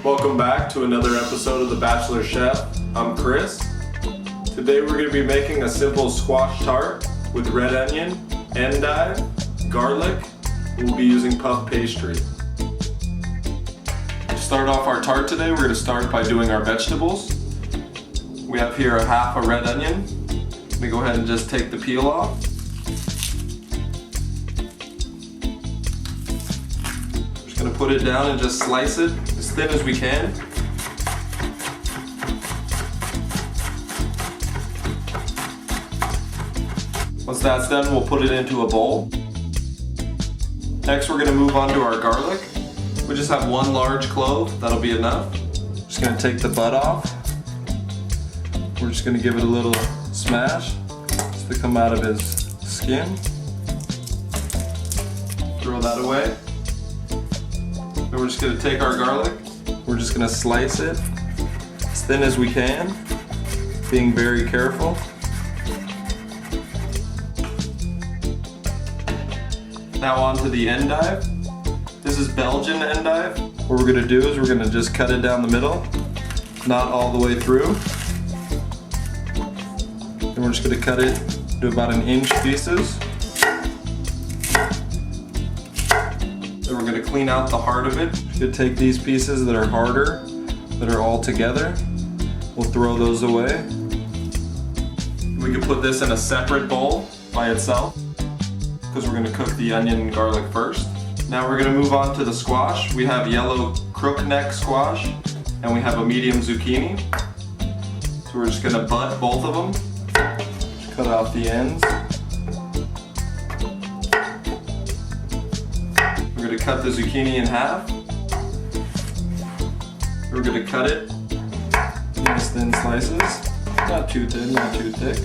Welcome back to another episode of The Bachelor Chef. I'm Chris. Today we're going to be making a simple squash tart with red onion, endive, garlic. We'll be using puff pastry. To start off our tart today, we're going to start by doing our vegetables. We have here half a red onion. Let me go ahead and just take the peel off. Just going to put it down and just slice it as thin as we can. Once that's done, we'll put it into a bowl. Next, we're going to move on to our garlic. We just have one large clove, that'll be enough. Just going to take the butt off. We're just going to give it a little smash just to come out of his skin. Throw that away. Then we're just going to take our garlic. We're just going to slice it as thin as we can, being very careful. Now on to the endive. This is Belgian endive. What we're going to do is we're going to just cut it down the middle, not all the way through. Then we're just going to cut it to about 1-inch pieces. Then we're going to clean out the heart of it. We're going to take these pieces that are harder, that are all together. We'll throw those away. We can put this in a separate bowl by itself, because we're going to cook the onion and garlic first. Now we're going to move on to the squash. We have yellow crook neck squash and we have a medium zucchini. So we're just going to butt both of them. Just cut off the ends. We're going to cut the zucchini in half. We're going to cut it in nice thin slices. Not too thin, not too thick.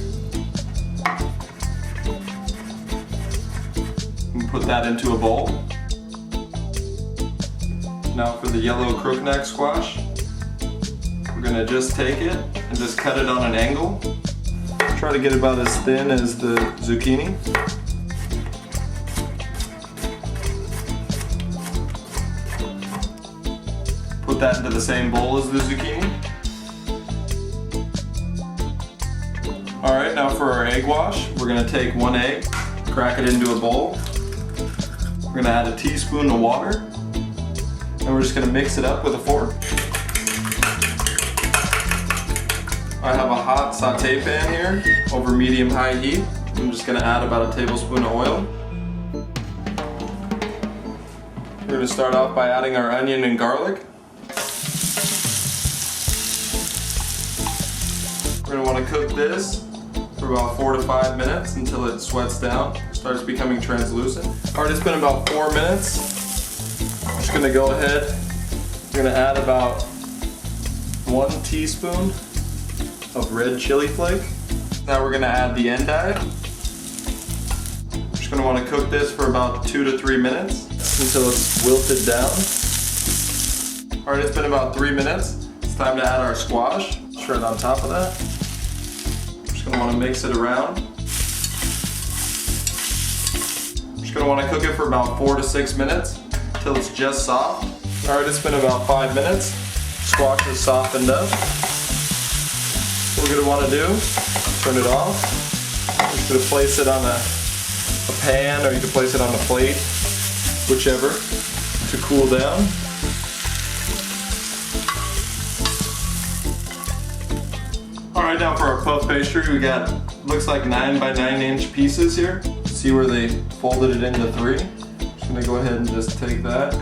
Put that into a bowl. Now for the yellow crookneck squash, we're going to just take it and just cut it on an angle. Try to get about as thin as the zucchini. Put that into the same bowl as the zucchini. Alright, now for our egg wash, we're going to take 1 egg, crack it into a bowl. We're going to add a teaspoon of water, and we're just going to mix it up with a fork. I have a hot saute pan here over medium-high heat. I'm just going to add about a tablespoon of oil. We're going to start off by adding our onion and garlic. We're going to want to cook this for about 4 to 5 minutes until it sweats down, starts becoming translucent. Alright, it's been about 4 minutes. I'm just going to go ahead. We're going to add about 1 teaspoon of red chili flake. Now we're going to add the endive. We're just going to want to cook this for about 2 to 3 minutes until it's wilted down. Alright, it's been about 3 minutes. It's time to add our squash. Shred on top of that. Just going to want to mix it around. Just going to want to cook it for about 4 to 6 minutes until it's just soft. Alright, it's been about 5 minutes. Squash is softened up. What we're going to want to do, turn it off. We're just going to place it on a pan, or you can place it on a plate, whichever, to cool down. Alright, now for our puff pastry, we got, looks like 9 by 9 inch pieces here. See where they folded it into 3? Just gonna go ahead and just take that,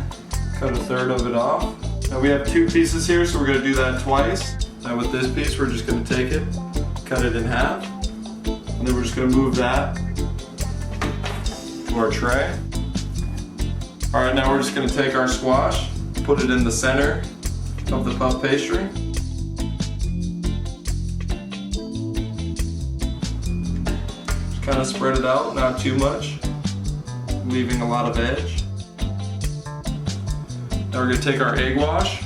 cut 1/3 of it off. Now we have 2 pieces here, so we're gonna do that twice. Now with this piece, we're just gonna take it, cut it in half, and then we're just gonna move that to our tray. Alright, now we're just gonna take our squash, put it in the center of the puff pastry. Kind of spread it out, not too much, leaving a lot of edge. Now we're going to take our egg wash.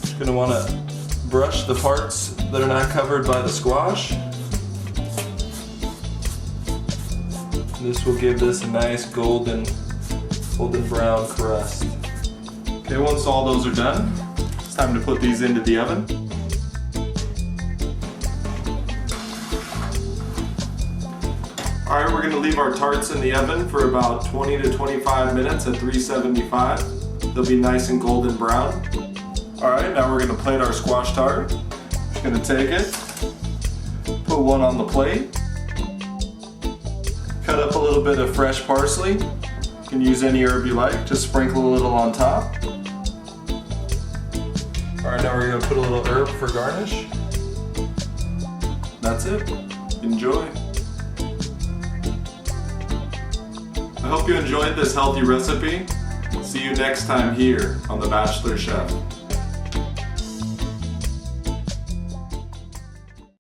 Just going to want to brush the parts that are not covered by the squash. This will give this a nice golden brown crust. Okay, once all those are done, It's time to put these into the oven. Alright, we're going to leave our tarts in the oven for about 20 to 25 minutes at 375. They'll be nice and golden brown. Alright, now we're going to plate our squash tart. Just going to take it, put one on the plate, cut up a little bit of fresh parsley. You can use any herb you like, just sprinkle a little on top. Alright, now we're going to put a little herb for garnish. That's it. Enjoy. I hope you enjoyed this healthy recipe. See you next time here on The Bachelor Chef.